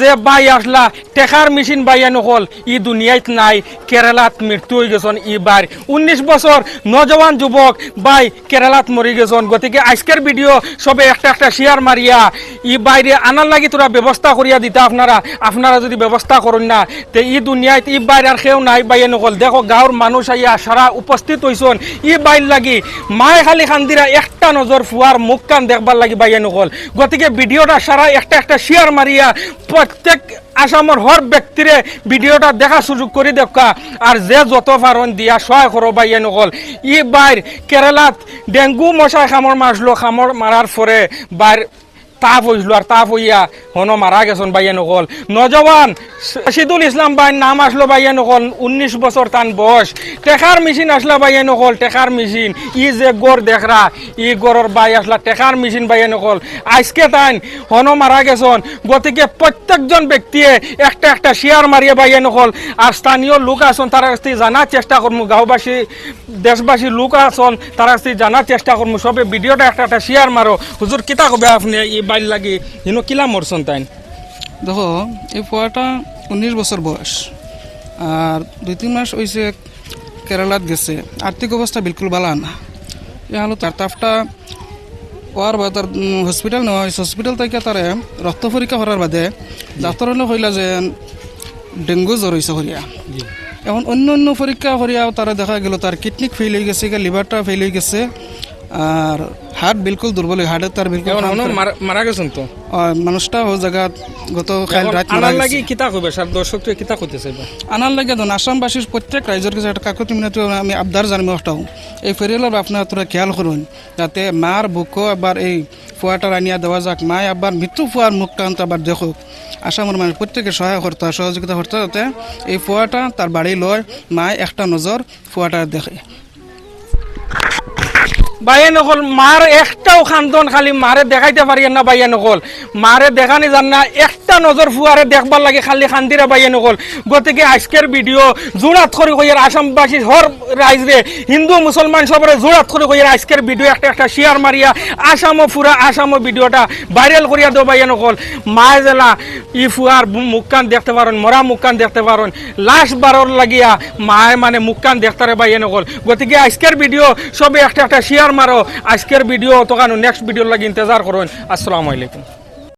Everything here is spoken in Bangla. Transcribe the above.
যে বাই আসলা টেকার মেশিন বাইয়া নকল ই দুনিয়াত নাই, কেরালাত মৃত্যু হয়ে গেছেন। ইবার 19 বছর নজওয়ান যুবক বাই কেরালাত মরি গেছেন। গতিকে আজকের ভিডিও সবে একটা একটা শেয়ার মারিয়া ই বাইরে আনার লাগি তোরা ব্যবস্থা করিয়া দিতা। আপনারা যদি ব্যবস্থা করুন না তে ই দুনিয়াত ই বাইরে আর কেউ নাই বাইয়া নকল। দেখো গাঁৱৰ মানুষ আইয়া সারা উপস্থিত হয়েছেন ই বাইর লাগি। মায়ে খালি খান্দিরা একটা নজর ফুয়ার মুখ কান দেখবার লাগি বাইয়া নকল। গতিকে ভিডিওটা সারা একটা একটা শেয়ার মারিয়া প্রত্যেক আসামর হর ব্যক্তিরে ভিডিওটা দেখা সুযোগ করে দেখা। আর যে যত পারন দিয়া সহায় করো বাইয়া নকল। ই বাইর কেরালাত ডেঙ্গু মশায় খামর মারলো, খামর মারার পরে বাইর তাপ হইল আর তাপ হইয়া হনো মারা গেছেন বাইয়া নকল। নজওয়ান রশিদুল ইসলাম ভাই নাম আসলো বাইয়া নকল, 19 বছর তান বয়স। টেকার মেশিন আসলা বাইয়া নকল, টেকার মেশিন। ই যে গড় দেখরা ই গড়ের বাই আসলা টেকার মেশিন বাইয়া নকল। আজকে তান হনো মারা গেছেন। গতিকে প্রত্যেকজন ব্যক্তিয়ে একটা একটা শেয়ার মারিয়ে বাইয়া নকল। আর স্থানীয় লোক আছেন তারা কাছ থেকে জানার চেষ্টা করবো, গাঁওবাসী দেশবাসী লোক আছেন তারা কাছ থেকে জানার চেষ্টা করবো। সবে ভিডিওটা একটা একটা শেয়ার মারো। হুজুর কিতা কবে আপনি ই বাইর লাগি ইনো কিলা মরছেন তাই? দেখো এই পোয়াটা 19 বছর বয়স আর 2-3 মাস হয়েছে কেরালাত গেছে। আর্থিক অবস্থা বিলকুল ভালো না। এ হলো তার তাপটা ওয়ার বা তার হসপিটাল নেওয়া হয়েছে। হসপিটাল থেকে তারে রক্ত পরীক্ষা করার বাদে ডাক্তার হলে কইলা যে ডেঙ্গু জ্বর হয়েছে হরিয়া। এখন অন্য অন্য পরীক্ষা করিয়াও তারা দেখা গেল তার কিডনি ফেল হয়ে গেছে, লিভারটা ফেল হয়ে গেছে আর হার্ট বিলকুল দুর্বল, হার্টের তার বিলকুল মারা গেছেন। তো মানুষটা ও জায়গা গত কাল রাত আনার লাগি কিতা কইবে স্যার? দর্শক তো কিতা কইতেছে আনার লাগে ধন আসামবাসীর প্রত্যেক রাজ্যের কাছে একটা কাকতি মিনতি আমি আবদার জানিব একটাও এই ফেরিয়ালের আপনারা তোরা খেয়াল করুন যাতে মার বুকও আবার এই ফুয়াটা আনিয়া দেওয়া যাক। মায় আবার মৃত্যু ফুয়ার মুখটা আনতে আবার দেখুক। আসামের মানুষ প্রত্যেকে সহযোগিতা করতে যাতে এই ফুয়াটা তার বাড়ি লয়, মায় একটা নজর ফুয়াটা দেখে। বাইয়া নকল মার একটাও খান্দন খালি মারে দেখাইতে পারি না বাইয়া নকল। মারে দেখানি জান না একটা নজর ফুয়ারে দেখবার লাগে খালি খান্দিরা বাইয়া নকল। গতিকে আজকের ভিডিও জোড়াত করে কইয়ার আসামবাসী হর রাইজরে হিন্দু মুসলমান সবরে জোড়াত করে কইয়ার আজকের ভিডিও একটা একটা শেয়ার মারিয়া আসামও ভিডিওটা ভাইরাল করিয়া দেও বাইয়া নকল। মায় জেলা ই ফুয়ার মুখ কান দেখতে পারেন, মরা মুখ কান দেখতে পারেন, লাশ বারর লাগিয়া মায় মানে মুখ কান দেখতারে বাইয়া নকল। গতিকে আজকের ভিডিও সবে একটা একটা শেয়ার মারো। আজকের ভিডিও তো নেক্সট ভিডিওর লাগি ইন্তজার করুন। আসসালামু আলাইকুম।